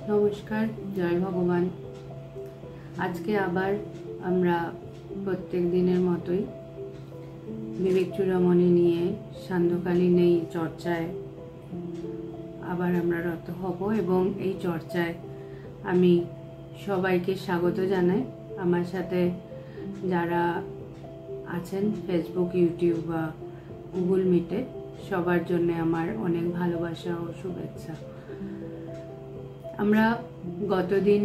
নমস্কার, জয় ভগবান। আজকে আবার আমরা প্রত্যেক দিনের মতোই বিবেক চূড়ামণি নিয়ে সান্ধ্যকালীন এই চর্চায় আবার আমরা রত হব এবং এই চর্চায় আমি সবাইকে স্বাগত জানাই। আমার সাথে যারা আছেন ফেসবুক, ইউটিউব বা গুগল মিটে, সবার জন্য আমার অনেক ভালোবাসা ও শুভেচ্ছা। আমরা গতদিন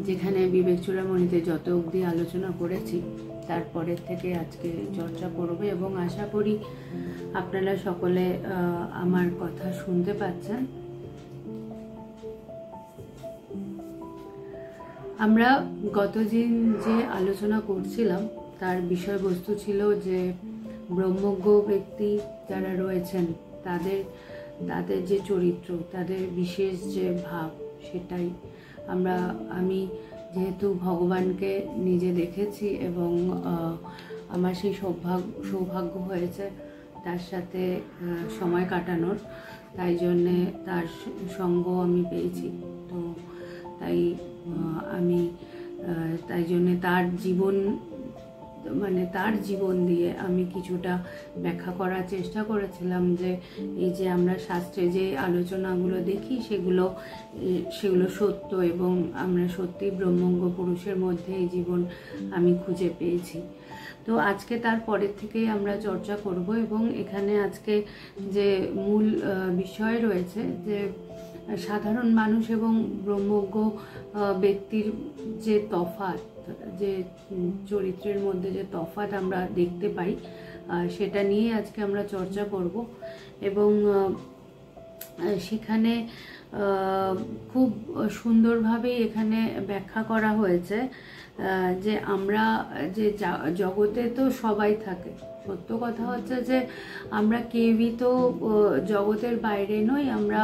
যেখানে বিবেক চূড়ামণিতে যত অবধি আলোচনা করেছি তারপরের থেকে আজকে চর্চা করব এবং আশা করি আপনারা সকলে আমার কথা শুনতে পাচ্ছেন। আমরা গতদিন যে আলোচনা করছিলাম তার বিষয়বস্তু ছিল যে ব্রহ্মজ্ঞ ব্যক্তি যারা রয়েছেন তাদের যে চরিত্র, তাদের বিশেষ যে ভাব, সেটাই আমি যেহেতু ভগবানকে নিজে দেখেছি এবং আমার সেই সৌভাগ্য হয়েছে তার সাথে সময় কাটানোর, তাই জন্যে তার সঙ্গ আমি পেয়েছি। তো তাই জন্যে তার জীবন দিয়ে আমি কিছুটা ব্যাখ্যা করার চেষ্টা করেছিলাম যে এই যে আমরা শাস্ত্রে যে আলোচনাগুলো দেখি সেগুলো সত্য এবং আমরা সত্যি ব্রহ্মজ্ঞ পুরুষের মধ্যে এই জীবন আমি খুঁজে পেয়েছি। তো আজকে তার পরের থেকেই আমরা চর্চা করব এবং এখানে আজকে যে মূল বিষয় রয়েছে যে সাধারণ মানুষ এবং ব্রহ্মজ্ঞ ব্যক্তির যে তফাৎ, যে চরিত্রের মধ্যে যে তফাৎ আমরা দেখতে পাই, সেটা নিয়ে আজকে আমরা চর্চা করব এবং সেখানে খুব সুন্দরভাবে এখানে ব্যাখ্যা করা হয়েছে যে আমরা যে জগতে তো সবাই থাকে। সত্য কথা হচ্ছে যে আমরা কেউই তো জগতের বাইরে নই, আমরা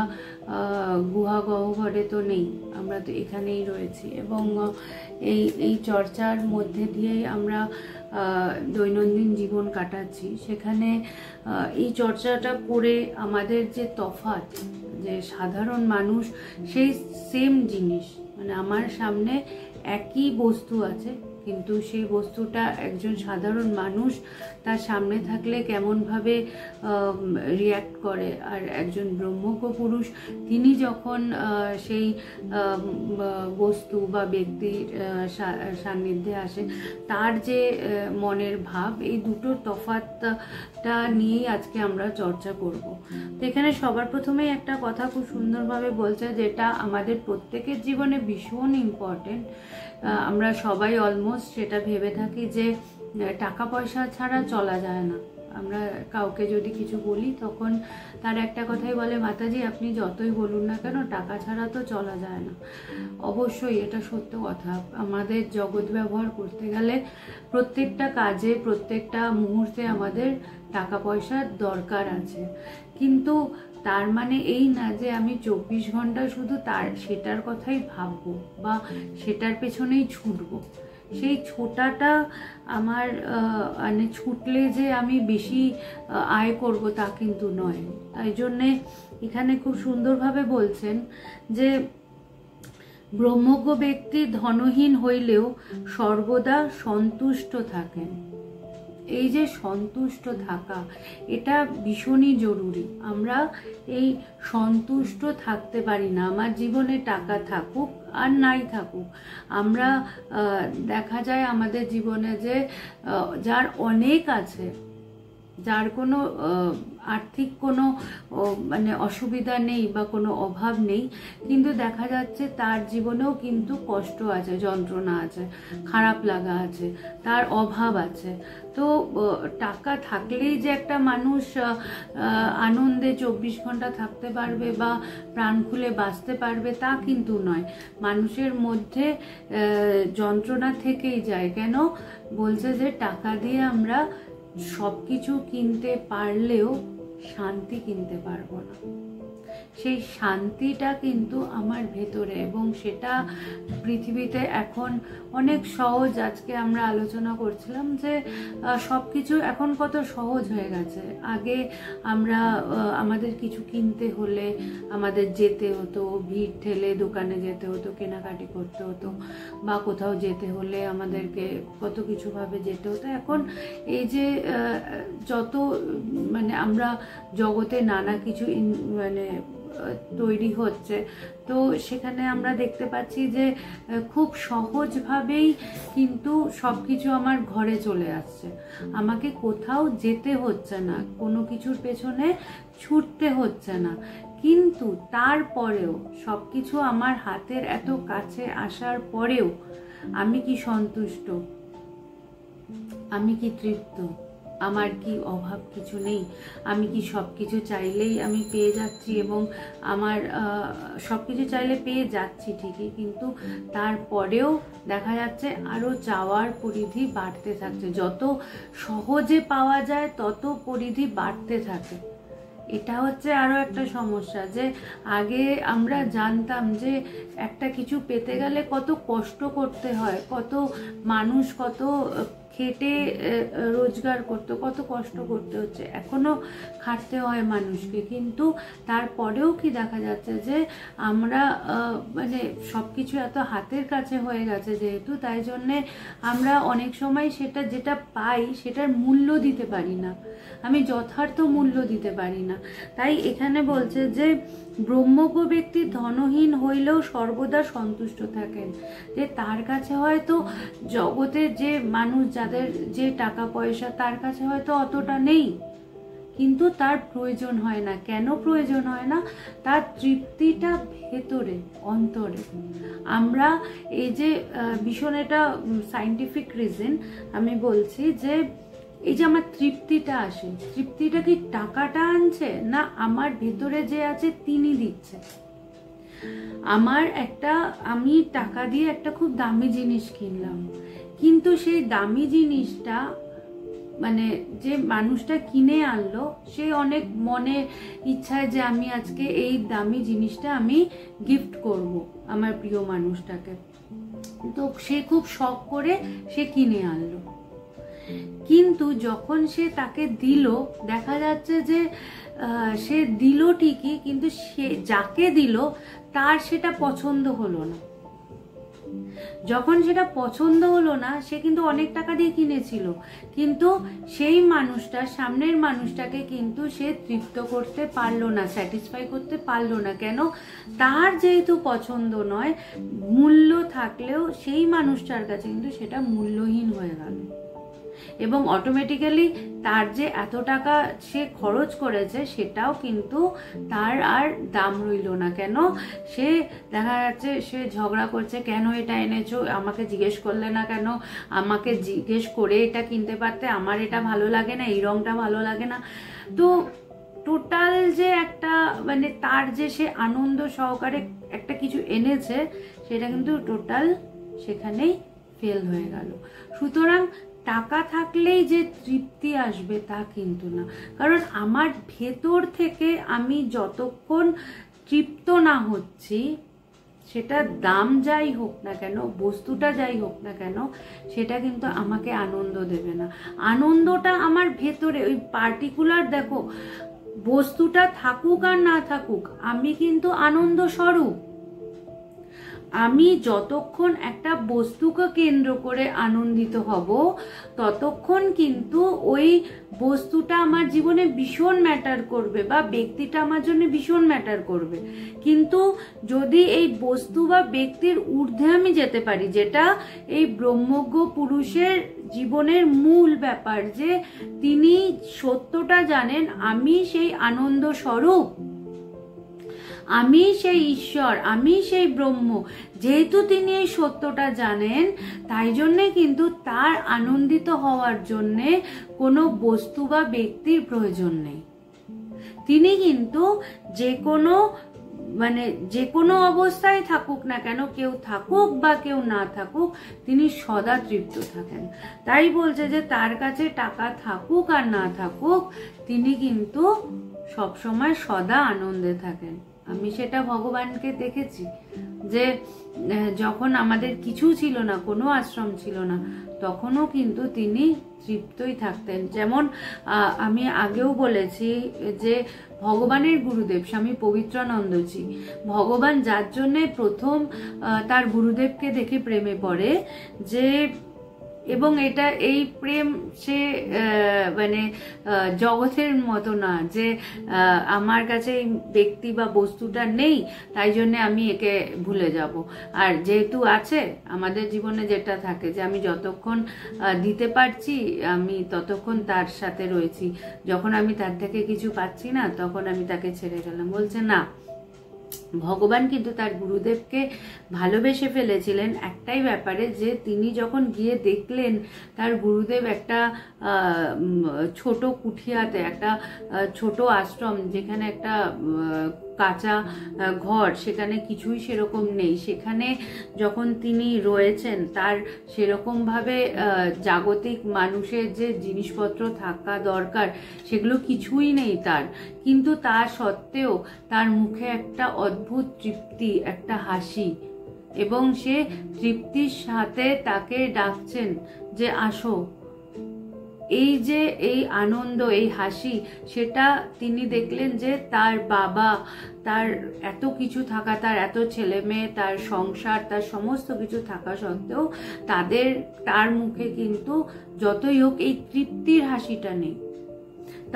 গুহা গহ্বরে তো নেই, আমরা তো এখানেই রয়েছি এবং এই চর্চার মধ্যে দিয়েই আমরা দৈনন্দিন জীবন কাটাচ্ছি। সেখানে এই চর্চাটা করে আমাদের যে তফাৎ, যে সাধারণ মানুষ সেই সেম জিনিস, মানে আমার সামনে একই বস্তু আছে কিন্তু সেই বস্তুটা একজন সাধারণ মানুষ তার সামনে থাকলে কেমনভাবে রিয়্যাক্ট করে, আর একজন ব্রহ্মজ্ঞ পুরুষ তিনি যখন সেই বস্তু বা ব্যক্তির সান্নিধ্যে আসে তার যে মনের ভাব, এই দুটোর তফাৎটা নিয়েই আজকে আমরা চর্চা করব। তো এখানে সবার প্রথমেই একটা কথা খুব সুন্দরভাবে বলছে, যেটা আমাদের প্রত্যেকের জীবনে ভীষণ ইম্পর্টেন্ট। আমরা সবাই অলমোস্ট সেটা ভেবে থাকি যে টাকা পয়সা ছাড়া চলা যায় না। আমরা কাউকে যদি কিছু বলি তখন তার একটা কথাই বলে, মাতাজি আপনি যতই বলুন না কেন টাকা ছাড়া তো চলা যায় না। অবশ্যই এটা সত্য কথা। আমাদের জগৎ ব্যবহার করতে গেলে প্রত্যেকটা কাজে, প্রত্যেকটা মুহূর্তে আমাদের টাকা পয়সার দরকার আছে, কিন্তু তার মানে এই না যে আমি 24 ঘন্টা শুধু সেটার কথাই ভাববো বা সেটার পেছনেই ছুটবো। সেই ছোটাটা আমার মানে ছুটলে যে আমি বেশি আয় করব তা কিন্তু নয়। তাই জন্যে এখানে খুব সুন্দরভাবে বলছেন যে ব্রহ্মজ্ঞ ব্যক্তি ধনহীন হইলেও সর্বদা সন্তুষ্ট থাকেন। এই যে সন্তুষ্ট থাকা, এটা ভীষণই জরুরি। আমরা এই সন্তুষ্ট থাকতে পারি না। আমার জীবনে টাকা থাকুক আর নাই থাকুক, আমরা দেখা যায় আমাদের জীবনে যে যার অনেক আছে, যার কোনো আর্থিক কোনো মানে অসুবিধা নেই বা কোনো অভাব নেই, কিন্তু দেখা যাচ্ছে তার জীবনেও কিন্তু কষ্ট আছে, যন্ত্রণা আছে, খারাপ লাগা আছে, তার অভাব আছে। তো টাকা থাকলেই যে একটা মানুষ আনন্দে 24 ঘন্টা থাকতে পারবে বা প্রাণ খুলে বাঁচতে পারবে তা কিন্তু নয়। মানুষের মধ্যে যন্ত্রণা থেকেই যায়। কেন বলছে যে টাকা দিয়ে আমরা সব কিছু কিনতে পারলেও শান্তি কিনতে পারবো না। সেই শান্তিটা কিন্তু আমার ভেতরে, এবং সেটা পৃথিবীতে এখন অনেক সহজ। আজকে আমরা আলোচনা করছিলাম যে সব কিছু এখন কত সহজ হয়ে গেছে। আগে আমরা আমাদের কিছু কিনতে হলে আমাদের যেতে হতো, ভিড় ঠেলে দোকানে যেতে হতো, কেনাকাটি করতে হতো, বা কোথাও যেতে হলে আমাদেরকে কত কিছুভাবে যেতে হতো। এখন এই যে যত মানে আমরা জগতে নানা কিছু মানে তৈরি হচ্ছে, তো সেখানে আমরা দেখতে পাচ্ছি যে খুব সহজভাবেই কিন্তু সব কিছু আমার ঘরে চলে আসছে। আমাকে কোথাও যেতে হচ্ছে না, কোনো কিছুর পেছনে ছুটতে হচ্ছে না। কিন্তু তারপরেও সব কিছু আমার হাতের এত কাছে আসার পরেও আমি কি সন্তুষ্ট? আমি কি তৃপ্ত? আমার কি অভাব কিছু নেই? আমি কি সব কিছু চাইলেই আমি পেয়ে যাচ্ছি? এবং আমার সব কিছু চাইলে পেয়ে যাচ্ছি ঠিকই, কিন্তু তারপরেও দেখা যাচ্ছে আরও চাওয়ার পরিধি বাড়তে থাকছে। যত সহজে পাওয়া যায় তত পরিধি বাড়তে থাকে। এটা হচ্ছে আরও একটা সমস্যা, যে আগে আমরা জানতাম যে একটা কিছু পেতে গেলে কত কষ্ট করতে হয়, কত মানুষ কত খেটে রোজগার করতে, কত কষ্ট করতে হচ্ছে। এখনো খাটতে হয় মানুষকে, কিন্তু তারপরেও কি দেখা যাচ্ছে যে আমরা মানে সব কিছু এত হাতের কাছে হয়ে গেছে যেহেতু, তাই জন্যে আমরা অনেক সময় সেটা যেটা পাই সেটার মূল্য দিতে পারি না, আমি যথার্থ মূল্য দিতে পারি না। তাই এখানে বলছে যে ব্রহ্মজ্ঞ ব্যক্তি ধনহীন হইলেও সর্বদা সন্তুষ্ট থাকেন। যে তার কাছে হয়তো জগতের যে মানুষ যাদের যে টাকা পয়সা তার কাছে হয়তো অতটা নেই, কিন্তু তার প্রয়োজন হয় না। কেন প্রয়োজন হয় না? তার তৃপ্তিটা ভেতরে, অন্তরে। আমরা এই যে ভীষণ এটা সায়েন্টিফিক রিজন আমি বলছি, যে এই যে আমার তৃপ্তিটা আসে, তৃপ্তিটা কি টাকাটা আনছে, না আমার ভেতরে যে আছে তিনি দিচ্ছে। আমি টাকা দিয়ে একটা খুব দামি জিনিস কিনলাম, কিন্তু সেই দামি জিনিসটা মানে যে মানুষটা কিনে আনলো সে অনেক মনে ইচ্ছায় যে আমি আজকে এই দামি জিনিসটা আমি গিফট করব আমার প্রিয় মানুষটাকে, তো সে খুব শখ করে সে কিনে আনলো। কিন্তু যখন সে তাকে দিল, দেখা যাচ্ছে যে সে দিল ঠিকই, কিন্তু সে যাকে দিল তার সেটা পছন্দ হলো না। যখন সেটা পছন্দ হলো না, সে কিন্তু অনেক টাকা দিয়ে কিনেছিল, কিন্তু সেই মানুষটা, সামনের মানুষটাকে কিন্তু সে তৃপ্ত করতে পারলো না, স্যাটিসফাই করতে পারলো না। কেন? তার যেহেতু পছন্দ নয়, মূল্য থাকলেও সেই মানুষটার কাছে কিন্তু সেটা মূল্যহীন হয়ে গেল, এবং অটোমেটিক্যালি তার যে এত টাকা সে খরচ করেছে সেটাও কিন্তু তার আর দাম রইল না। কেন? সে দেখা যাচ্ছে সে ঝগড়া করছে, কেন এটা এনেছো, আমাকে জিজ্ঞেস করলে না কেন, আমাকে জিজ্ঞেস করে এটা কিনতে পারতে, আমার এটা ভালো লাগে না, এই রংটা ভালো লাগে না। তো টোটাল যে একটা মানে তার যে সে আনন্দ সহকারে একটা কিছু এনেছে সেটা কিন্তু টোটাল সেখানেই ফেল হয়ে গেল। সুতরাং টাকা থাকলেই যে তৃপ্তি আসবে তা কিন্তু না, কারণ আমার ভেতর থেকে আমি যতক্ষণ তৃপ্ত না হচ্ছি, সেটা দাম যাই হোক না কেন, বস্তুটা যাই হোক না কেন, সেটা কিন্তু আমাকে আনন্দ দেবে না। আনন্দটা আমার ভেতরে, ওই পার্টিকুলার দেখো বস্তুটা থাকুক আর না থাকুক, আমি কিন্তু আনন্দ স্বরূপ। আমি যতক্ষণ একটা বস্তুকে কেন্দ্র করে আনন্দিত হব, ততক্ষণ কিন্তু ওই বস্তুটা আমার জীবনে ভীষণ ম্যাটার করবে, বা ব্যক্তিটা আমার জন্য ভীষণ ম্যাটার করবে। কিন্তু যদি এই বস্তু বা ব্যক্তির ঊর্ধ্বে আমি যেতে পারি, যেটা এই ব্রহ্মজ্ঞ পুরুষের জীবনের মূল ব্যাপার, যে তিনি সত্যটা জানেন, আমি সেই আনন্দ স্বরূপ, আমি সেই ঈশ্বর, আমি সেই ব্রহ্ম। যেহেতু তিনি এই সত্যটা জানেন, তাই জন্যে কিন্তু তার আনন্দিত হওয়ার জন্যে কোনো বস্তু বা ব্যক্তির প্রয়োজন নেই। তিনি কিন্তু যে কোনো অবস্থায় থাকুক না কেন, কেউ থাকুক বা কেউ না থাকুক, তিনি সদা তৃপ্ত থাকেন। তাই বলছে যে তার কাছে টাকা থাকুক আর না থাকুক, তিনি কিন্তু সবসময় সদা আনন্দে থাকেন। আমি সেটা ভগবানকে দেখেছি যে যখন আমাদের কিছু ছিল না, কোনো আশ্রম ছিল না, তখনও কিন্তু তিনি তৃপ্তই থাকতেন। যেমন আমি আগেও বলেছি যে ভগবানের গুরুদেব স্বামী পবিত্রানন্দজি, ভগবান যার জন্যে প্রথম তার গুরুদেবকে দেখে প্রেমে পড়ে, যে এবং এটা এই প্রেম সে মানে জগতের মতো না যে আমার কাছে এই ব্যক্তি বা বস্তুটা নেই তাই জন্য আমি একে ভুলে যাব। আর যেহেতু আছে আমাদের জীবনে যেটা থাকে যে আমি যতক্ষণ দিতে পারছি আমি ততক্ষণ তার সাথে রয়েছি, যখন আমি তার থেকে কিছু পাচ্ছি না তখন আমি তাকে ছেড়ে গেলাম। বলছে না, ভগবান কিন্তু তার গুরুদেবকে ভালোবেসে ফেলেছিলেন একটাই ব্যাপারে, যে তিনি যখন গিয়ে দেখলেন তার গুরুদেব একটা ছোট কুঠিয়াতে, একটা ছোট আশ্রম যেখানে একটা কাঁচা ঘর, সেখানে কিছুই সেরকম নেই, সেখানে যখন তিনি রয়েছেন তার সেরকমভাবে জাগতিক মানুষের যে জিনিসপত্র থাকা দরকার সেগুলো কিছুই নেই তার, কিন্তু তা সত্ত্বেও তার মুখে একটা অদ্ভুত তৃপ্তি, একটা হাসি, এবং সে তৃপ্তির সাথে তাকে ডাকছেন যে আসো। এই যে এই আনন্দ, এই হাসি, সেটা তিনি দেখলেন যে তার বাবা, তার এত কিছু থাকা, তার এত ছেলে মেয়ে, তার সংসার, তার সমস্ত কিছু থাকা সত্ত্বেও তার মুখে কিন্তু যতই হোক এই তৃপ্তির হাসিটা নেই।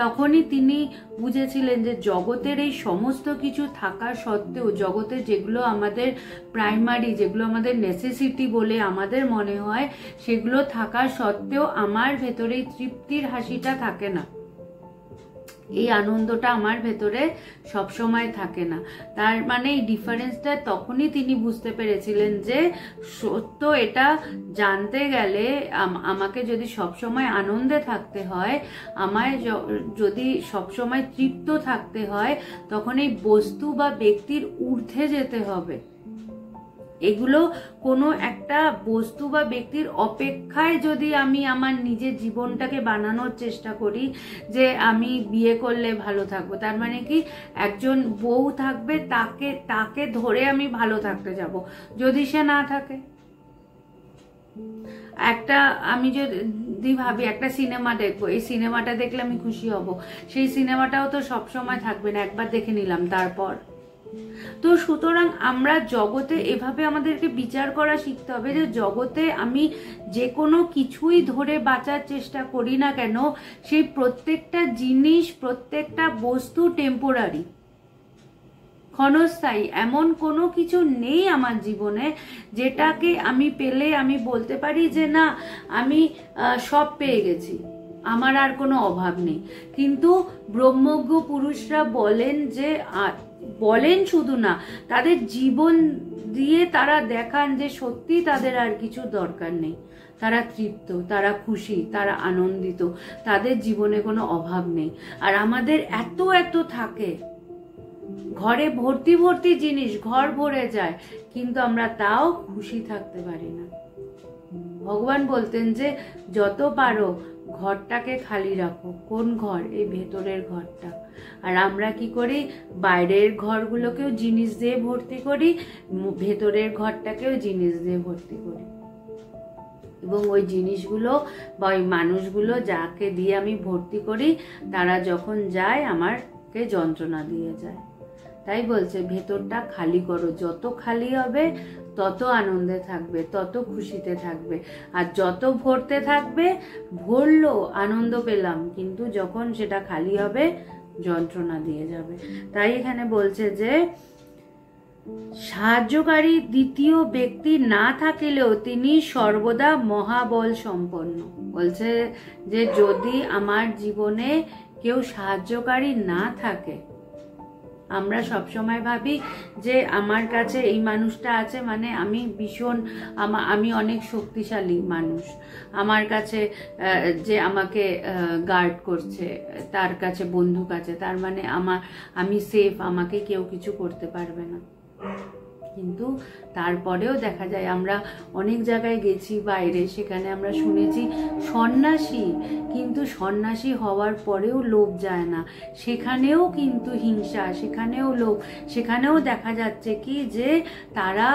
তখনই তিনি বুঝেছিলেন যে জগতের এই সমস্ত কিছু থাকা সত্ত্বেও, জগতে যেগুলো আমাদের প্রাইমারি, যেগুলো আমাদের নেসেসিটি বলে আমাদের মনে হয়, সেগুলো থাকা সত্ত্বেও আমার ভেতরে এই তৃপ্তির হাসিটা থাকে না, এই আনন্দটা আমার ভেতরে সবসময় থাকে না। তার মানে এই ডিফারেন্সটা তখনই তিনি বুঝতে পেরেছিলেন যে সত্য এটা জানতে গেলে আমাকে যদি সবসময় আনন্দে থাকতে হয়, আমায় যদি সবসময় তৃপ্ত থাকতে হয়, তখন এই বস্তু বা ব্যক্তির ঊর্ধ্বে যেতে হবে। এগুলো কোনো একটা বস্তু বা ব্যক্তির অপেক্ষায় যদি আমি আমার নিজের জীবনটাকে বানানোর চেষ্টা করি যে আমি বিয়ে করলে ভালো থাকবো, তার মানে কি একজন বউ থাকবে, তাকে ধরে আমি ভালো থাকতে যাব। যদি সে না থাকে, আমি যদি ভাবি একটা সিনেমা দেখবো, এই সিনেমাটা দেখলে আমি খুশি হব, সেই সিনেমাটাও তো সবসময় থাকবে না, একবার দেখে নিলাম তারপর। তো সুতরাং আমরা জগতে এভাবে আমাদেরকে বিচার করা শিখতে হবে যে জগতে আমি যে কোনো কিছুই ধরে বাঁচার চেষ্টা করি না কেন, সেই প্রত্যেকটা জিনিস, প্রত্যেকটা বস্তু টেম্পোরারি, ক্ষণস্থায়ী। এমন কোনো কিছু নেই আমার জীবনে যেটাকে আমি পেলে আমি বলতে পারি যে না, আমি সব পেয়ে গেছি, আমার আর কোনো অভাব নেই। কিন্তু ব্রহ্মজ্ঞ পুরুষরা বলেন শুধু না, তাদের জীবন দিয়ে তারা দেখান যে সত্যি তাদের আর কিছু দরকার নেই, তারা তৃপ্ত, তারা খুশি, তারা আনন্দিত, তাদের জীবনে কোনো অভাব নেই। আর আমাদের এত এত থাকে, ঘরে ভর্তি ভর্তি জিনিস, ঘর ভরে যায়, কিন্তু আমরা তাও খুশি থাকতে পারি না। ভগবান বলতেন যে যত পারো ঘরটাকে খালি রাখো। কোন ঘর? এই ভেতরের ঘরটা। আর আমরা কি করি? বাইরের ঘরগুলোকেও জিনিস দিয়ে ভর্তি করি, ভেতরের ঘরটাকেও জিনিস দিয়ে ভর্তি করি। এবং ওই জিনিসগুলো বা ওই মানুষগুলো যাকে দিয়ে আমি ভর্তি করি, তারা যখন যায় আমাকে যন্ত্রণা দিয়ে যায়। তাই বলছে ভেতরটা খালি করো, যত খালি হবে তত আনন্দে থাকবে, তত খুশিতে থাকবে। আর যত ভরতে থাকবে, ভরলো আনন্দ পেলাম, কিন্তু যখন সেটা খালি হবে যন্ত্রণা দিয়ে যাবে। তাই এখানে বলছে যে সাহায্যকারী দ্বিতীয় ব্যক্তি না থাকিলেও তিনি সর্বদা মহাবল সম্পন্ন। বলছে যে যদি আমার জীবনে কেউ সাহায্যকারী না থাকে, আমরা সবসময় ভাবি যে আমার কাছে এই মানুষটা আছে মানে আমি ভীষণ, আমি অনেক শক্তিশালী মানুষ, আমার কাছে যে আমাকে গার্ড করছে, তার কাছে বন্দুক আছে, তার মানে আমি সেফ, আমাকে কেউ কিছু করতে পারবে না। কিন্তু তারপরেও দেখা যায়, আমরা অনেক জায়গায় গেছি বাইরে, সেখানে আমরা শুনেছি সন্ন্যাসী, কিন্তু সন্ন্যাসী হওয়ার পরেও লোভ যায় না, সেখানেও কিন্তু হিংসা, সেখানেও লোভ, সেখানেও দেখা যাচ্ছে কি যে তারা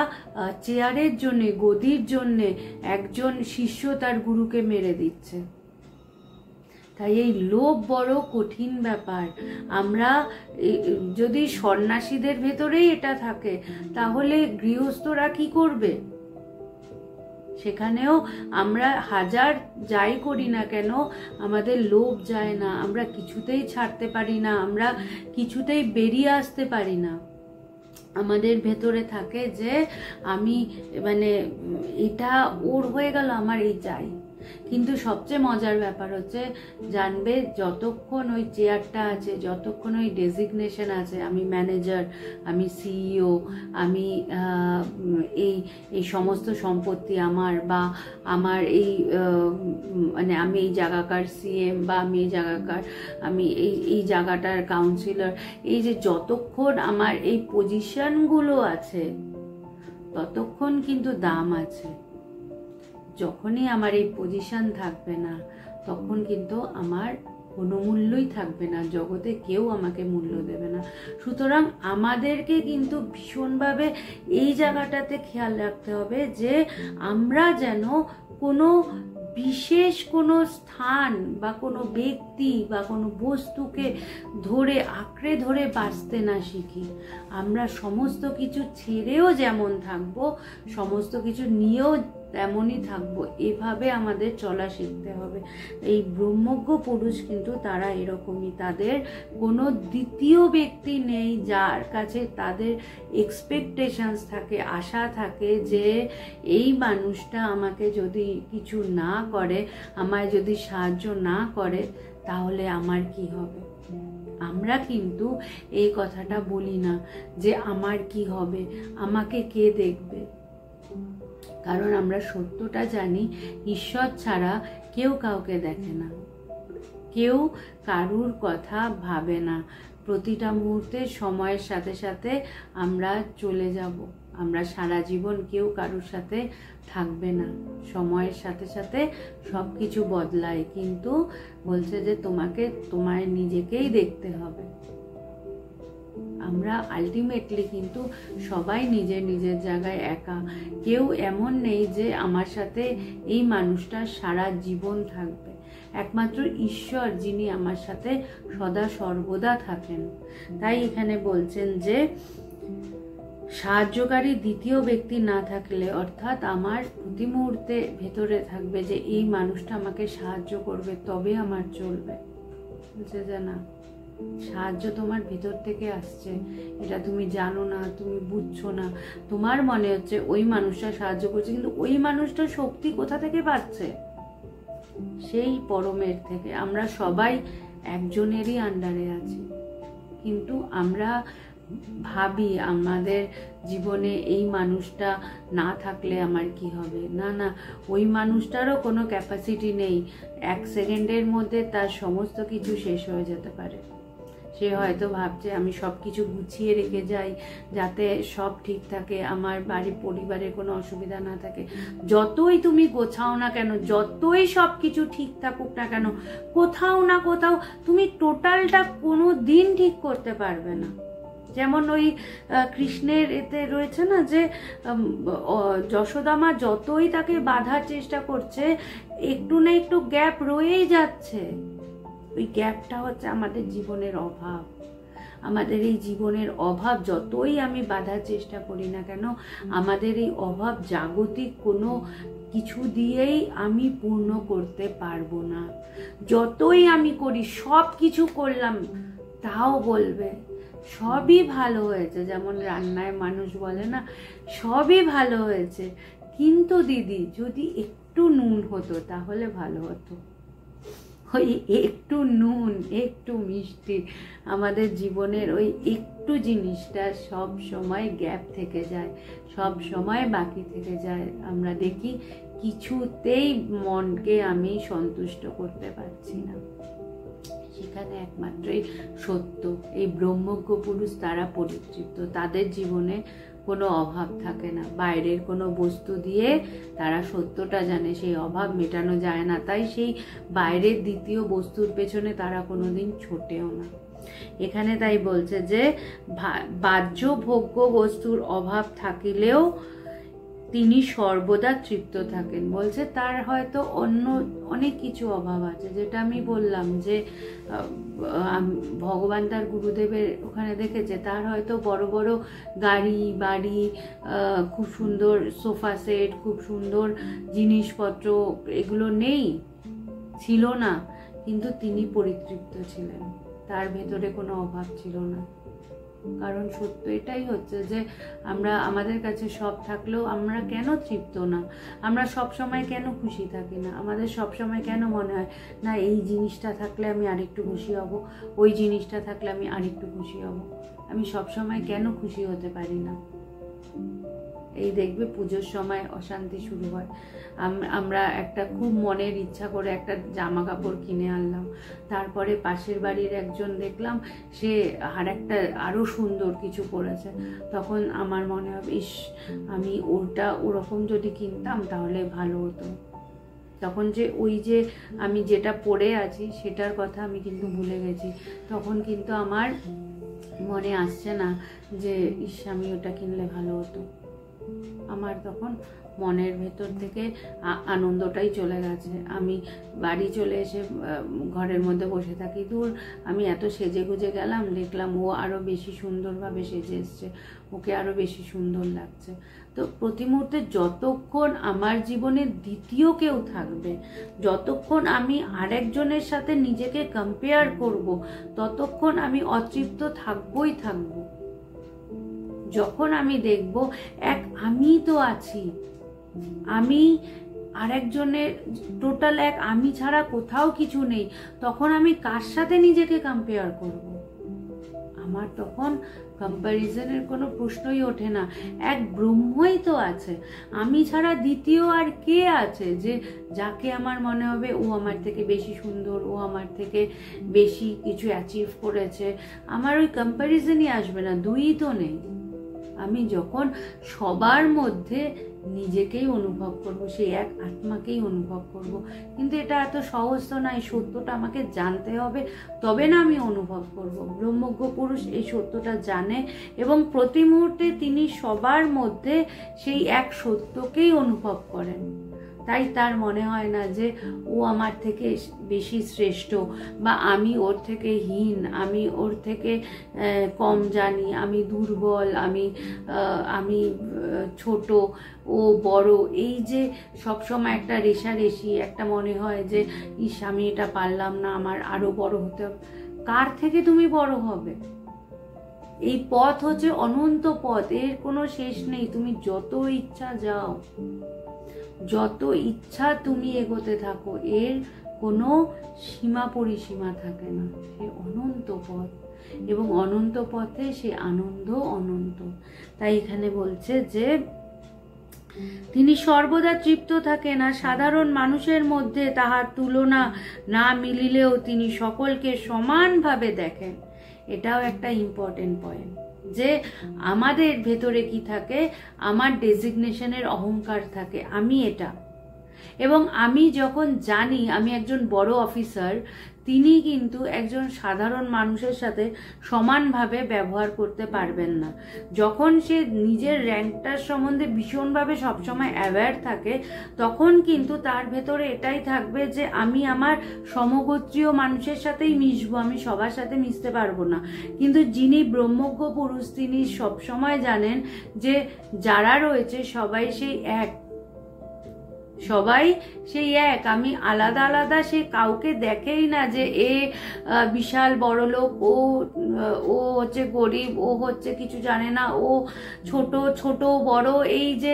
চেয়ারের জন্যে, গদির জন্যে একজন শিষ্য তার গুরুকে মেরে দিচ্ছে। তাই এই লোভ বড় কঠিন ব্যাপার। আমরা যদি সন্ন্যাসীদের ভেতরেই এটা থাকে, তাহলে গৃহস্থরা কি করবে? সেখানেও আমরা হাজার যাই করি না কেন, আমাদের লোভ যায় না, আমরা কিছুতেই ছাড়তে পারি না, আমরা কিছুতেই বেরিয়ে আসতে পারি না। আমাদের ভেতরে থাকে যে আমি মানে এটা ওর হয়ে গেল, আমার এই চাই। কিন্তু সবচেয়ে মজার ব্যাপার হচ্ছে, জানবে যতক্ষণ ওই চেয়ারটা আছে, যতক্ষণ ওই ডেজিগনেশন আছে, আমি ম্যানেজার, আমি সিইও, আমি এই সমস্ত সম্পত্তি আমার, বা আমার এই মানে আমি এই জায়গাকার সিএম, বা আমি এই জায়গাকার, আমি এই জায়গাটার কাউন্সিলর, এই যে যতক্ষণ আমার এই পজিশনগুলো আছে, ততক্ষণ কিন্তু দাম আছে। যখনই আমার এই পজিশন থাকবে না, তখন কিন্তু আমার কোনো মূল্যই থাকবে না, জগতে কেউ আমাকে মূল্য দেবে না। সুতরাং আমাদেরকে কিন্তু ভীষণভাবে এই জায়গাটাতে খেয়াল রাখতে হবে যে আমরা যেন কোনো বিশেষ কোনো স্থান বা কোনো ব্যক্তি বা কোনো বস্তুকে ধরে আঁকড়ে ধরে বাঁচতে না শিখি। আমরা সমস্ত কিছু ছেড়েও যেমন থাকবো, সমস্ত কিছু নিয়েও তেমনই থাকবো, এভাবে আমাদের চলা শিখতে হবে। এই ব্রহ্মজ্ঞ পুরুষ কিন্তু তারা এরকমই, তাদের কোনো দ্বিতীয় ব্যক্তি নেই যার কাছে তাদের এক্সপেকটেশনস থাকে, আশা থাকে যে এই মানুষটা আমাকে যদি কিছু না করে, আমায় যদি সাহায্য না করে, তাহলে আমার কি হবে। আমরা কিন্তু এই কথাটা বলি না যে আমার কি হবে, আমাকে কে দেখবে। কারণ আমরা সত্যটা জানি, ঈশ্বর ছাড়া কেউ কাউকে দেখে না, কেউ কারুর কথা ভাবে না। প্রতিটা মুহূর্তে সময়ের সাথে সাথে আমরা চলে যাব, আমরা সারা জীবন কেউ কারুর সাথে থাকবে না। সময়ের সাথে সাথে সব কিছু বদলায়, কিন্তু বলছে যে তোমায় নিজেকেই দেখতে হবে। আমরা আলটিমেটলি কিন্তু সবাই নিজের নিজের জায়গায় একা, কেউ এমন নেই যে আমার সাথে এই মানুষটা সারা জীবন থাকবে। একমাত্র ঈশ্বর যিনি আমার সাথে সদা সর্বদা থাকেন। তাই এখানে বলছেন যে সাহায্যকারী দ্বিতীয় ব্যক্তি না থাকলে, অর্থাৎ আমার প্রতি মুহূর্তে ভেতরে থাকবে যে এই মানুষটা আমাকে সাহায্য করবে, তবে আমার চলবে। বলছে যে না, সাহায্য তোমার ভেতর থেকে আসছে, এটা তুমি জানো না, তুমি বুঝছো না। তোমার মনে হচ্ছে ওই মানুষটা সাহায্য করছে, কিন্তু ওই মানুষটার শক্তি কোথা থেকে পাচ্ছে? সেই পরমের থেকে। আমরা সবাই একজনেরই আন্ডারে আছি, কিন্তু আমরা ভাবি আমাদের জীবনে এই মানুষটা না থাকলে আমার কি হবে। না না, ওই মানুষটারও কোনো ক্যাপাসিটি নেই, 1 সেকেন্ডের মধ্যে তার সমস্ত কিছু শেষ হয়ে যেতে পারে। সে হয়তো ভাবছে আমি সব কিছু গুছিয়ে রেখে যাই যাতে সব ঠিক থাকে, আমার বাড়ি পরিবারের কোনো অসুবিধা না থাকে। যতই তুমি গোছাও না কেন, যতই সব কিছু ঠিক থাকুক না কেন, কোথাও না কোথাও তুমি টোটালটা কোনো দিন ঠিক করতে পারবে না। যেমন ওই কৃষ্ণের এতে রয়েছে না যে যশোদামা যতই তাকে বাঁধার চেষ্টা করছে, একটু না একটু গ্যাপ রয়েই যাচ্ছে। ওই গ্যাপটা হচ্ছে আমাদের জীবনের অভাব। আমাদের এই জীবনের অভাব যতই আমি বাঁধার চেষ্টা করি না কেন, আমাদের এই অভাব জাগতিক কোনো কিছু দিয়েই আমি পূর্ণ করতে পারবো না। যতই আমি করি, সব কিছু করলাম, তাও বলবে সবই ভালো হয়েছে। যেমন রান্নায় মানুষ বলে না, সবই ভালো হয়েছে, কিন্তু দিদি যদি একটু নুন হতো তাহলে ভালো হতো। ওই একটু নুন, একটু মিষ্টি, আমাদের জীবনের ওই একটু জিনিসটা সব সময় গ্যাপ থেকে যায়, সব সময় বাকি থেকে যায়। আমরা দেখি কিছুতেই মনকে আমি সন্তুষ্ট করতে পারছি না। সেখানে একমাত্রই সত্য, এই ব্রহ্মজ্ঞ পুরুষ তারা পরিতৃপ্ত, তাদের জীবনে কোনো অভাব থাকে না। বাইরের কোনো বস্তু দিয়ে তারা সত্যটা জানে, সেই অভাব মেটানো যায় না, তাই সেই বাইরের দ্বিতীয় বস্তুর পেছনে তারা কোনোদিন ছোটেও না। এখানে তাই বলছে যে বাহ্য ভোগ্য বস্তুর অভাব থাকিলেও তিনি সর্বদা তৃপ্ত থাকেন। বলছে তার হয়তো অন্য অনেক কিছু অভাব আছে, যেটা আমি বললাম যে ভগবান তার গুরুদেবের ওখানে দেখেছে, তার হয়তো বড় বড় গাড়ি বাড়ি, খুব সুন্দর সোফা সেট, খুব সুন্দর জিনিসপত্র, এগুলো নেই, ছিল না, কিন্তু তিনি পরিতৃপ্ত ছিলেন, তার ভেতরে কোনো অভাব ছিল না। কারণ সত্য এটাই হচ্ছে যে আমরা আমাদের কাছে সব থাকলেও আমরা কেন তৃপ্ত না, আমরা সব সময় কেন খুশি থাকি না, আমাদের সব সময় কেন মনে হয় না এই জিনিসটা থাকলে আমি আরেকটু খুশি হব, ওই জিনিসটা থাকলে আমি আরেকটু খুশি হব, আমি সব সময় কেন খুশি হতে পারি না। এই দেখবে পুজোর সময় অশান্তি শুরু হয়। আমরা একটা খুব মনের ইচ্ছা করে একটা জামা কাপড় কিনে আনলাম, তারপরে পাশের বাড়ির একজন দেখলাম সে আরো সুন্দর কিছু পরেছে, তখন আমার মনে হবে ইস, আমি ওরকম যদি কিনতাম তাহলে ভালো হতো। তখন যে আমি যেটা পরে আছি সেটার কথা আমি কিন্তু ভুলে গেছি, তখন কিন্তু আমার মনে আসছে না যে ইস, আমি ওটা কিনলে ভালো হতো। আমার তখন মনের ভেতর থেকে আনন্দটাই চলে গেছে। আমি বাড়ি চলে এসে ঘরের মধ্যে বসে থাকি, দূর আমি এত সেজে গুজে গেলাম, দেখলাম ও আরও বেশি সুন্দরভাবে সেজে এসছে, ওকে আরও বেশি সুন্দর লাগছে। তো প্রতি মুহূর্তে যতক্ষণ আমার জীবনে দ্বিতীয় কেউ থাকবে, যতক্ষণ আমি আরেকজনের সাথে নিজেকে কম্পেয়ার করব, ততক্ষণ আমি অতৃপ্ত থাকবই থাকবো। যখন আমি দেখব আমি তো আছি, আমি আরেকজনের টোটাল আমি ছাড়া কোথাও কিছু নেই, তখন আমি কার সাথে নিজেকে কম্পেয়ার করব? আমার তখন কম্প্যারিজনের কোনো প্রশ্নই ওঠে না। এক ব্রহ্মই তো আছে, আমি ছাড়া দ্বিতীয় আর কে আছে যে যাকে আমার মনে হবে ও আমার থেকে বেশি সুন্দর, ও আমার থেকে বেশি কিছু অ্যাচিভ করেছে। আমার ওই কম্প্যারিজনই আসবে না, দুই তো নেই। আমি যখন সবার মধ্যে নিজেকেই অনুভব করব, সেই এক আত্মাকেই অনুভব করব। কিন্তু এটা এত সহজ তো নয়, সত্যটা আমাকে জানতে হবে, তবে না আমি অনুভব করব। ব্রহ্মজ্ঞ পুরুষ এই সত্যটা জানে এবং প্রতি মুহূর্তে তিনি সবার মধ্যে সেই এক সত্যকেই অনুভব করেন। তাই তার মনে হয় না যে ও আমার থেকে বেশি শ্রেষ্ঠ বা আমি ওর থেকে হীন, আমি ওর থেকে কম জানি, আমি দুর্বল, আমি ছোট, ও বড়। এই যে সবসময় একটা রেষারেষি, একটা মনে হয় যে ইস, আমি এটা পারলাম না, আমার আরো বড় হতে হবে। কার থেকে তুমি বড় হবে? এই পথ হচ্ছে অনন্ত পথ, এর কোনো শেষ নেই। তুমি যত ইচ্ছা যাও, যত ইচ্ছা তুমি এগোতে থাকো, এর কোনো সীমা পরিসীমা থাকে না। সে অনন্ত পথ এবং অনন্ত পথে সে আনন্দ অনন্ত। তাই এখানে বলছে যে তিনি সর্বদা তৃপ্ত থাকেন, আর সাধারণ মানুষের মধ্যে তাহার তুলনা না মিলিলেও তিনি সকলকে সমানভাবে দেখেন। এটাও একটা ইম্পর্টেন্ট পয়েন্ট যে আমাদের ভেতরে কি থাকে, আমার ডেজিগনেশনের অহংকার থাকে, আমি এটা। এবং আমি যখন জানি আমি একজন বড় অফিসার, তিনি কিন্তু একজন সাধারণ মানুষের সাথে সমানভাবে ব্যবহার করতে পারবেন না। যখন সে নিজের র্যাঙ্কটার সম্বন্ধে ভীষণভাবে সবসময় অ্যাওয়্যার থাকে, তখন কিন্তু তার ভেতরে এটাই থাকবে যে আমি আমার সমগোত্রীয় মানুষের সাথেই মিশবো, আমি সবার সাথে মিশতে পারবো না। কিন্তু যিনি ব্রহ্মজ্ঞ পুরুষ, তিনি সবসময় জানেন যে যারা রয়েছে সবাই সেই এক, সবাই সেই এক। আমি আলাদা আলাদা, সে কাউকে দেখেই না যে এ বিশাল বড় লোক, ও হচ্ছে গরিব, ও হচ্ছে কিছু জানে না, ও ছোট বড়, এই যে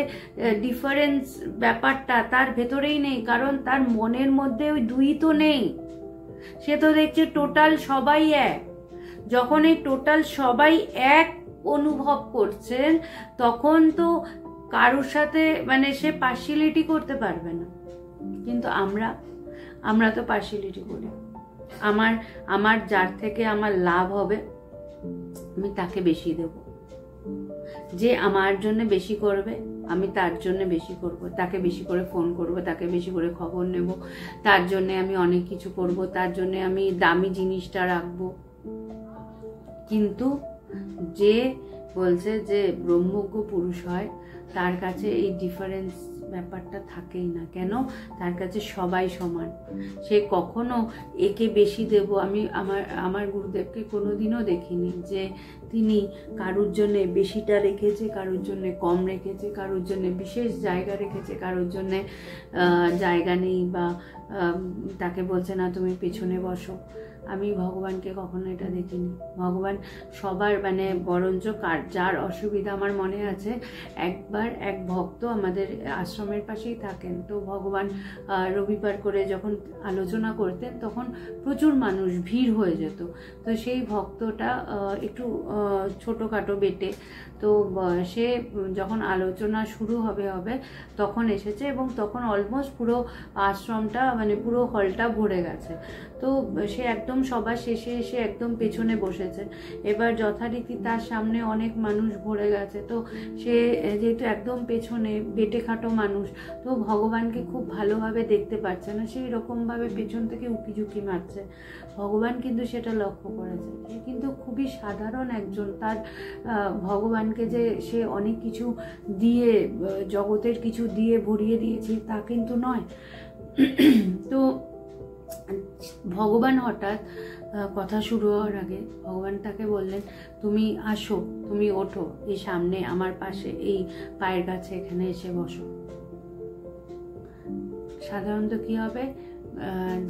ডিফারেন্স ব্যাপারটা তার ভেতরেই নেই। কারণ তার মনের মধ্যে ওই দুই তো নেই, সে তো দেখছে টোটাল সবাই এক। যখন এই টোটাল সবাই এক অনুভব করছেন, তখন তো কারোর সাথে সে পার্সিয়ালিটি করতে পারবে না। কিন্তু আমরা তো পার্সিয়ালিটি করি। আমার যার থেকে আমার লাভ হবে আমি তাকে বেশি দেব, যে আমার জন্য বেশি করবে আমি তার জন্য বেশি করব, তাকে বেশি করে ফোন করব, তাকে বেশি করে খবর নেব, তার জন্য আমি অনেক কিছু করব, তার জন্য আমি দামি জিনিসটা রাখবো। কিন্তু যে বলছে যে ব্রহ্মজ্ঞ পুরুষ হয় তার কাছে এই ডিফারেন্স ব্যাপারটা থাকেই না। কেন? তার কাছে সবাই সমান। সে কখনো একে বেশি দেব, আমি আমার গুরুদেবকে কোনোদিনও দেখিনি যে তিনি কারুর জন্যে বেশিটা রেখেছে, কারুর জন্যে কম রেখেছে, কারুর জন্যে বিশেষ জায়গা রেখেছে, কারুর জন্যে জায়গা নেই বা তাকে বলছে না তুমি পেছনে বসো। আমি ভগবানকে কখনো এটা দেখিনি। ভগবান সবার মানে বরঞ্চ যার অসুবিধা, আমার মনে আছে একবার এক ভক্ত আমাদের আশ্রমের পাশেই থাকেন, তো ভগবান রবিবার করে যখন আলোচনা করতেন তখন প্রচুর মানুষ ভিড় হয়ে যেত। তো সেই ভক্তটা একটু ছোটোখাটো বেটে, তো সে যখন আলোচনা শুরু হবে তখন এসেছে এবং তখন অলমোস্ট পুরো আশ্রমটা মানে পুরো হলটা ভরে গেছে। তো সে একদম সবার শেষে এসে একদম পেছনে বসেছে। এবার যথারীতি তার সামনে অনেক মানুষ ভরে গেছে, তো সে যেহেতু একদম পেছনে বেটে খাটো মানুষ, তো ভগবানকে খুব ভালোভাবে দেখতে পাচ্ছে না, সেই রকমভাবে পেছন থেকে উকিঝুঁকি মারছে। ভগবান কিন্তু সেটা লক্ষ্য করেছে। সে কিন্তু খুবই সাধারণ একজন, তার ভগবানকে যে সে অনেক কিছু দিয়ে জগতের কিছু দিয়ে ভরিয়ে দিয়েছে তা কিন্তু নয়। তো ভগবান হঠাৎ কথা শুরু হওয়ার আগে ভগবান তাকে বললেন, তুমি আসো, তুমি ওঠো, এই সামনে আমার পাশে এই পায়ের কাছে এখানে এসে বসো। সাধারণত কি হবে,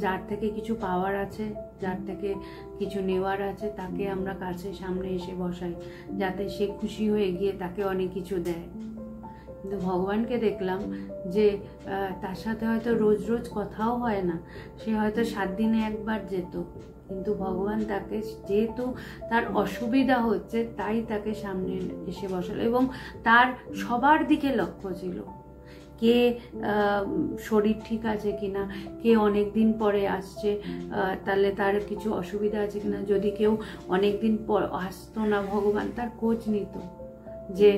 যার থেকে কিছু পাওয়ার আছে, যার থেকে কিছু নেওয়ার আছে, তাকে আমরা কাছে সামনে এসে বসাই যাতে সে খুশি হয়ে গিয়ে তাকে অনেক কিছু দেয়। কিন্তু ভগবানকে দেখলাম যে তার সাথে হয়তো রোজ রোজ কথাও হয় না, সে হয়তো 7 দিনে একবার যেত, কিন্তু ভগবান তাকে যেহেতু তার অসুবিধা হচ্ছে তাই তাকে সামনে এসে বসালো এবং তার সবার দিকে লক্ষ্য ছিল। কে শরীর ঠিক আছে কিনা, কে অনেক দিন পরে আসছে তাহলে তার কিছু অসুবিধা আছে কিনা। যদি কেউ অনেক দিন পর আসতো না, ভগবান তার খোঁজ নিত যে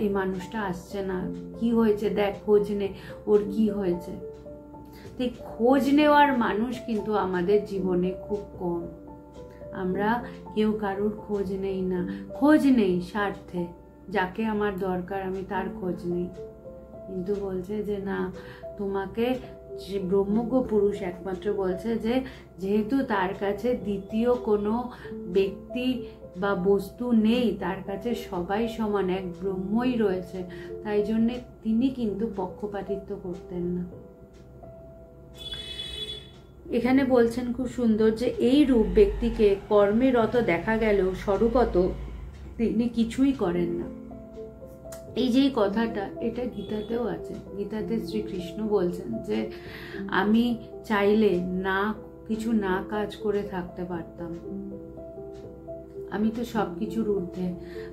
এই মানুষটা আসছে না, কি হয়েছে দেখ, খোঁজ নে ওর কি হয়েছে। তো খোঁজ নেওয়ার মানুষ কিন্তু আমাদের জীবনে খুব কম। আমরা কেউ কারুর খোঁজ নেই না, খোঁজ নেই স্বার্থে, যাকে আমার দরকার আমি তার খোঁজ নেই। কিন্তু বলছে যে না, তোমাকে যে ব্রহ্মজ্ঞ পুরুষ একমাত্র বলছে যে যেহেতু তার কাছে দ্বিতীয় কোনো ব্যক্তি বা বস্তু নেই, তার কাছে সবাই সমান, এক ব্রহ্মই রয়েছে, তাই জন্যে তিনি কিন্তু পক্ষপাতিত্ব করতেন না। এখানে বলছেন খুব সুন্দর যে এই রূপ ব্যক্তিকে কর্মে রত দেখা গেলেও স্বরূপত তিনি কিছুই করেন না। এই যে কথাটা, এটা গীতাতেও আছে। গীতাতে শ্রীকৃষ্ণ বলছেন যে আমি চাইলে না কিছু না কাজ করে থাকতে পারতাম, আমি তো সব কিছুর ঊর্ধ্বে,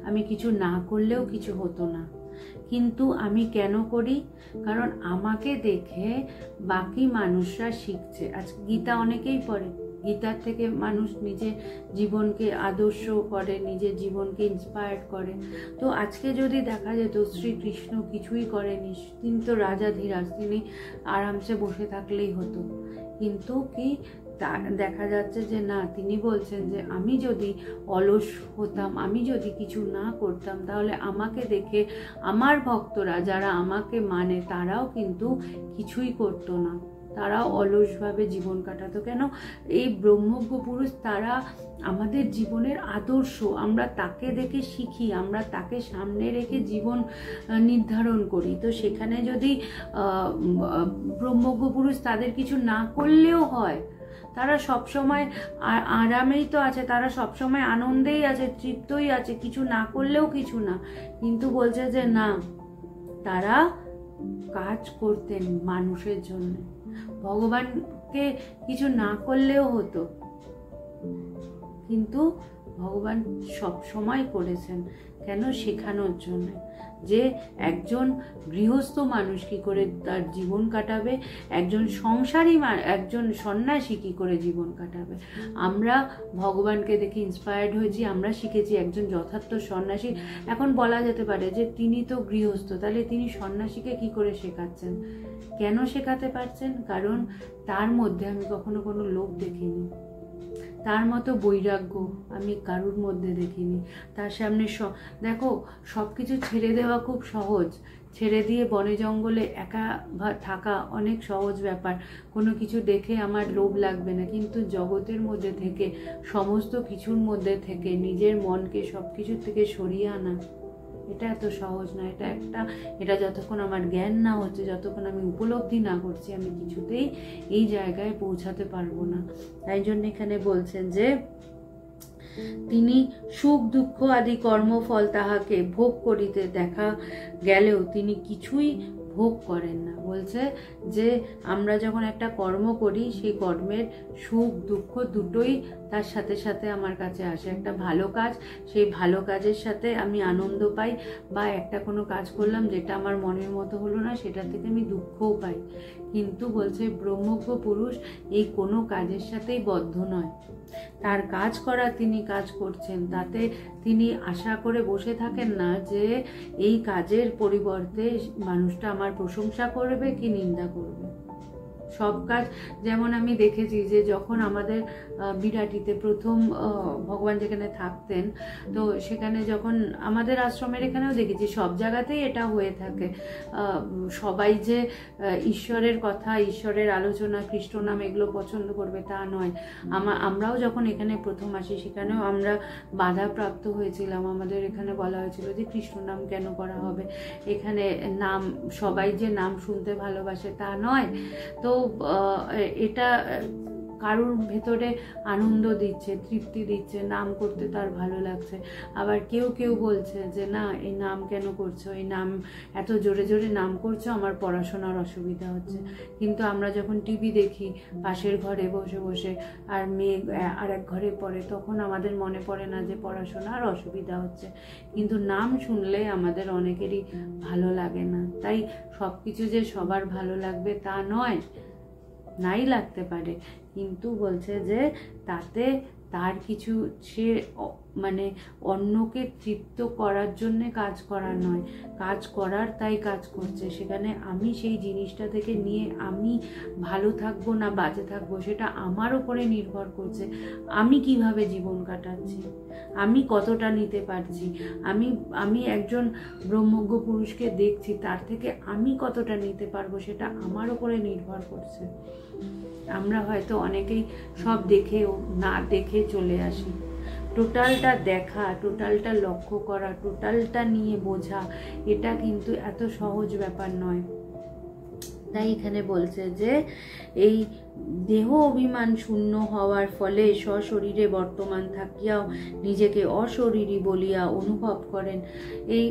আমি কিছু না করলেও কিছু হতো না, কিন্তু আমি কেন করি? কারণ আমাকে দেখে বাকি মানুষরা শিখছে। আজ গীতা অনেকেই পড়ে, গীতার থেকে মানুষ নিজের জীবনকে আদর্শ করে, নিজের জীবনকে ইন্সপায়ার্ড করে। তো আজকে যদি দেখা যেত শ্রীকৃষ্ণ কিছুই করেনি, তিনি তো রাজা ধীরাজ, তিনি আরামসে বসে থাকলেই হতো, কিন্তু কি দেখা যাচ্ছে যে না, তিনি বলছেন যে আমি যদি অলস হতাম, আমি যদি কিছু না করতাম, তাহলে আমাকে দেখে আমার ভক্তরা যারা আমাকে মানে তারাও কিন্তু কিছুই করতো না, তারাও অলসভাবে জীবন কাটাতো। কেন? এই ব্রহ্মজ্ঞ পুরুষ তারা আমাদের জীবনের আদর্শ, আমরা তাকে দেখে শিখি, আমরা তাকে সামনে রেখে জীবন নির্ধারণ করি। তো সেখানে যদি ব্রহ্মজ্ঞ পুরুষ তাদের কিছু না করলেও হয়, তারা সবসময় আরামেই তো আছে, তারা সবসময় আনন্দেই আছে, তৃপ্তই আছে, কিছু না করলেও কিছু না। কিন্তু বলছে যে না, তারা কাজ করতেন মানুষের জন্য, ভগবানকে কিছু না করলেও হতো, কিন্তু ভগবান সব সময় করেছেন। কেন? শেখানোর জন্য যে একজন গৃহস্থ মানুষ কি করে তার জীবন কাটাবে, একজন সংসারী একজন সন্ন্যাসী কি করে জীবন কাটাবে। আমরা ভগবানকে দেখে ইন্সপায়ার্ড হয়েছি, আমরা শিখেছি একজন যথার্থ সন্ন্যাসী। এখন বলা যেতে পারে যে তিনি তো গৃহস্থ, তাহলে তিনি সন্ন্যাসীকে কি করে শেখাচ্ছেন? কেন শেখাতে পারছেন? কারণ তার মধ্যে আমি কখনো কোনো লোভ দেখিনি, তার মতো বৈরাগ্য আমি কারুর মধ্যে দেখিনি। তার সামনে দেখো, সব কিছু ছেড়ে দেওয়া খুব সহজ, ছেড়ে দিয়ে বনে জঙ্গলে একা থাকা অনেক সহজ ব্যাপার, কোনো কিছু দেখে আমার লোভ লাগবে না। কিন্তু জগতের মধ্যে থেকে, সমস্ত কিছুর মধ্যে থেকে নিজের মনকে সব কিছুর থেকে সরিয়ে আনা, এটা এত সহজ না। এটা যতক্ষণ আমার জ্ঞান না হচ্ছে, যতক্ষণ আমি উপলব্ধি না করছি, আমি কিছুতেই এই জায়গায় পৌঁছাতে পারবো না। তাই জন্য এখানে বলছেন যে তিনি সুখ দুঃখ আদি কর্মফল তাহাকে ভোগ করিতে দেখা গেলেও তিনি কিছুই ভোগ করেন না। বলছে যে আমরা যখন একটা কর্ম করি, সেই কর্মের সুখ দুঃখ দুটোই তার সাথে সাথে আমার কাছে আসে। একটা ভালো কাজ, সেই ভালো কাজের সাথে আমি আনন্দ পাই, বা একটা কোনো কাজ করলাম যেটা আমার মনের মতো হলো না, সেটা থেকে আমি দুঃখও পাই। কিন্তু বলছে ব্রহ্মজ্ঞ পুরুষ এই কোনো কাজের সাথেই বদ্ধ নয়, তার কাজ করা তিনি কাজ করছেন, তাতে তিনি আশা করে বসে থাকেন না যে এই কাজের পরিবর্তে মানুষটা আমার প্রশংসা করবে কি নিন্দা করবে। সব কাজ, যেমন আমি দেখেছি যে যখন আমাদের বিরাটিতে প্রথম ভগবান যেখানে থাকতেন, তো সেখানে যখন আমাদের আশ্রমের এখানেও দেখেছি, সব জায়গাতেই এটা হয়ে থাকে। সবাই যে ঈশ্বরের কথা, ঈশ্বরের আলোচনা, কৃষ্ণ নাম এগুলো পছন্দ করবে তা নয়। আমরাও যখন এখানে প্রথম আসি, সেখানেও আমরা বাধাপ্রাপ্ত হয়েছিলাম। আমাদের এখানে বলা হয়েছিল যে কৃষ্ণ নাম কেন করা হবে, এখানে নাম, সবাই যে নাম শুনতে ভালোবাসে তা নয়। তো এটা কারুর ভেতরে আনন্দ দিচ্ছে, তৃপ্তি দিচ্ছে, নাম করতে তার ভালো লাগছে। আবার কেউ কেউ বলছে যে না, এই নাম কেন করছো, এই নাম এত জোরে জোরে নাম করছো, আমার পড়াশোনার অসুবিধা হচ্ছে। কিন্তু আমরা যখন টিভি দেখি পাশের ঘরে বসে বসে, আর মেয়ে আর এক ঘরে পড়ে, তখন আমাদের মনে পড়ে না যে পড়াশোনার অসুবিধা হচ্ছে। কিন্তু নাম শুনলে আমাদের অনেকেরই ভালো লাগে না। তাই সব কিছু যে সবার ভালো লাগবে তা নয়, নাই লাগতে পারে, কিন্তু বলছে যে তাতে তার কিছু, সে মানে অন্যকে তৃপ্ত করার জন্য কাজ করা নয়, কাজ করার তাই কাজ করছে। সেখানে আমি সেই জিনিসটা থেকে নিয়ে আমি ভালো থাকবো না বাজে থাকবো, সেটা আমার উপরে নির্ভর করছে। আমি কিভাবে জীবন কাটাচ্ছি, আমি কতটা নিতে পারছি, আমি একজন ব্রহ্মজ্ঞ পুরুষকে দেখছি, তার থেকে আমি কতটা নিতে পারবো, সেটা আমার উপরে নির্ভর করছে। আমরা হয়তো অনেকেই সব দেখেও না দেখে চলে আসি। টোটালটা দেখা, টোটালটা লক্ষ্য করা, টোটালটা নিয়ে বোঝা, এটা কিন্তু এত সহজ ব্যাপার নয়। তাই এখানে বলছে যে এই দেহ অভিমান শূন্য হওয়ার ফলে স্বশরীরে বর্তমান থাকিয়াও নিজেকে অশরীরী বলিয়া অনুভব করেন। এই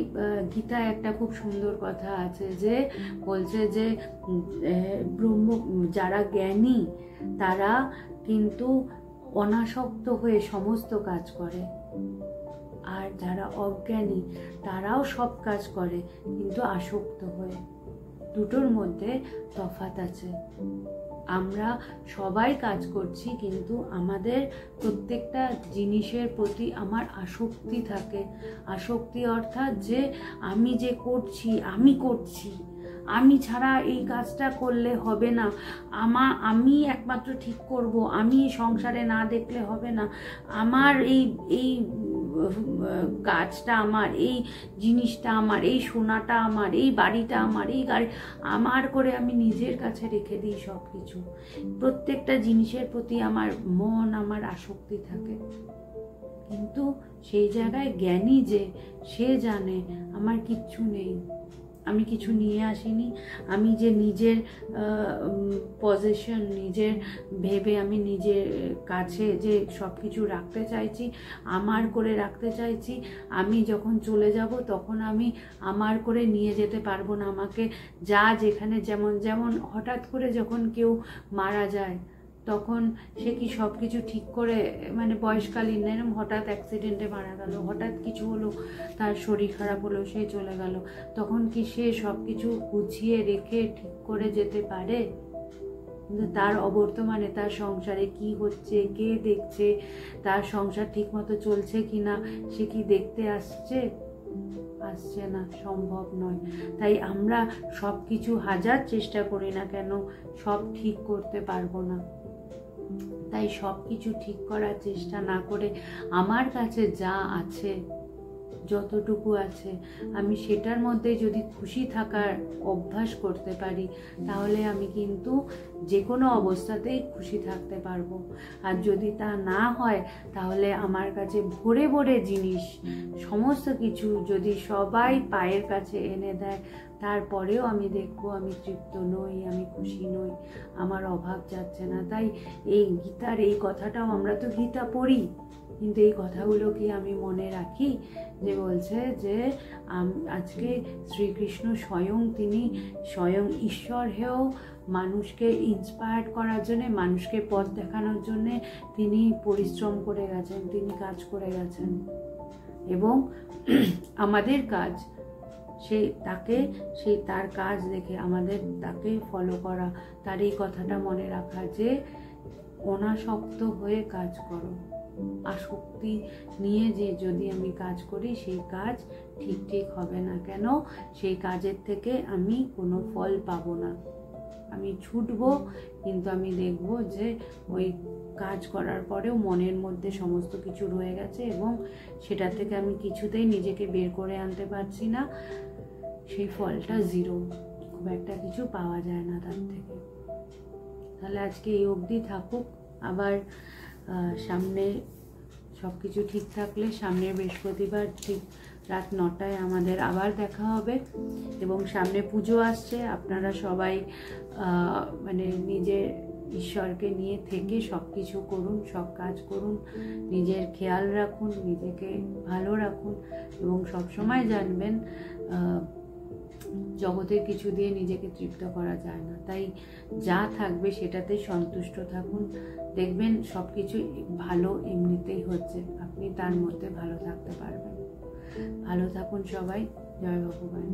গীতায় একটা খুব সুন্দর কথা আছে যে বলছে যে যারা জ্ঞানী তারা কিন্তু অনাসক্ত হয়ে সমস্ত কাজ করে, আর যারা অজ্ঞানী তারাও সব কাজ করে কিন্তু আসক্ত হয়ে। দুটোর মধ্যে তফাৎ আছে। আমরা সবাই কাজ করছি, কিন্তু আমাদের প্রত্যেকটা জিনিসের প্রতি আমার আসক্তি থাকে। আসক্তি অর্থাৎ যে আমি যে করছি, আমি ছাড়া এই কাজটা করলে হবে না, আমি একমাত্র ঠিক করব, আমি সংসারে না দেখলে হবে না, আমার এই কাজটা আমার, এই জিনিসটা আমার, এই সোনাটা আমার, এই বাড়িটা আমার, এই গাড়ি আমার করে আমি নিজের কাছে রেখে দিই সব কিছু। প্রত্যেকটা জিনিসের প্রতি আমার মন, আমার আসক্তি থাকে। কিন্তু সেই জায়গায় জ্ঞানী যে, সে জানে আমার কিচ্ছু নেই, আমি কিছু নিয়ে আসিনি, আমি যে নিজের পজিশন নিজের ভেবে আমি নিজের কাছে যে সব কিছু রাখতে চাইছি, আমার করে রাখতে চাইছি, আমি যখন চলে যাব তখন আমি আমার করে নিয়ে যেতে পারবো না। আমাকে যা যেখানে যেমন হঠাৎ করে যখন কেউ মারা যায়, তখন সে কি সব কিছু ঠিক করে, মানে বয়সকালীন এরকম হঠাৎ অ্যাক্সিডেন্টে মারা গেল, হঠাৎ কিছু হলো, তার শরীর খারাপ হলো, সে চলে গেল, তখন কি সে সব কিছু গুছিয়ে রেখে ঠিক করে যেতে পারে? তার অবর্তমানে তার সংসারে কি হচ্ছে, কে দেখছে, তার সংসার ঠিক মতো চলছে কিনা সে কি দেখতে আসছে? আসছে না, সম্ভব নয়। তাই আমরা সব কিছু হাজার চেষ্টা করি না কেন, সব ঠিক করতে পারবো না। তাই সব কিছু ঠিক করার চেষ্টা না করে আমার কাছে যা আছে, যতটুকু আছে, আমি সেটার মধ্যে যদি খুশি থাকার অভ্যাস করতে পারি, তাহলে আমি কিন্তু যে কোনো অবস্থাতেই খুশি থাকতে পারবো। আর যদি তা না হয়, তাহলে আমার কাছে ভরে ভরে জিনিস, সমস্ত কিছু যদি সবাই পায়ের কাছে এনে দেয়, তারপরেও আমি দেখবো আমি তৃপ্ত নই, আমি খুশি নই, আমার অভাব যাচ্ছে না। তাই এই গীতার এই কথাটাও, আমরা তো গীতা পড়ি, কিন্তু এই কথাগুলো কি আমি মনে রাখি? যে বলছে যে আজকে শ্রীকৃষ্ণ তিনি স্বয়ং ঈশ্বর হয়েও মানুষকে ইন্সপায়ার করার জন্যে, মানুষকে পথ দেখানোর জন্যে তিনি পরিশ্রম করে গেছেন, তিনি কাজ করে গেছেন। এবং আমাদের কাজ তার কাজ দেখে আমাদের তাকে ফলো করা, তার এই কথাটা মনে রাখা যে অনাসক্ত হয়ে কাজ করো। আসক্তি নিয়ে যে যদি আমি কাজ করি, সেই কাজ ঠিক হবে না। কেন? সেই কাজের থেকে আমি কোনো ফল পাবো না। আমি ছুটবো, কিন্তু আমি দেখবো যে ওই কাজ করার পরেও মনের মধ্যে সমস্ত কিছু রয়ে গেছে এবং সেটা থেকে আমি কিছুতেই নিজেকে বের করে আনতে পারছি না। সেই ফলটা জিরো, খুব একটা কিছু পাওয়া যায় না তার থেকে। তাহলে আজকে এই অবধি থাকুক। আবার সামনে সব কিছু ঠিক থাকলে সামনের বৃহস্পতিবার ঠিক রাত 9টায় আমাদের আবার দেখা হবে। এবং সামনে পুজো আসছে, আপনারা সবাই মানে নিজের ঈশ্বরকে নিয়ে থেকে সব কিছু করুন, সব কাজ করুন, নিজের খেয়াল রাখুন, নিজেকে ভালো রাখুন এবং সবসময় জানবেন জগতের কিছু দিয়ে নিজেকে তৃপ্ত করা যায় না। তাই যা থাকবে সেটাতে সন্তুষ্ট থাকুন, দেখবেন সব কিছু ভালো এমনিতেই হচ্ছে, আপনি তার মধ্যে ভালো থাকতে পারবেন। ভালো থাকুন সবাই। জয় ভগবান।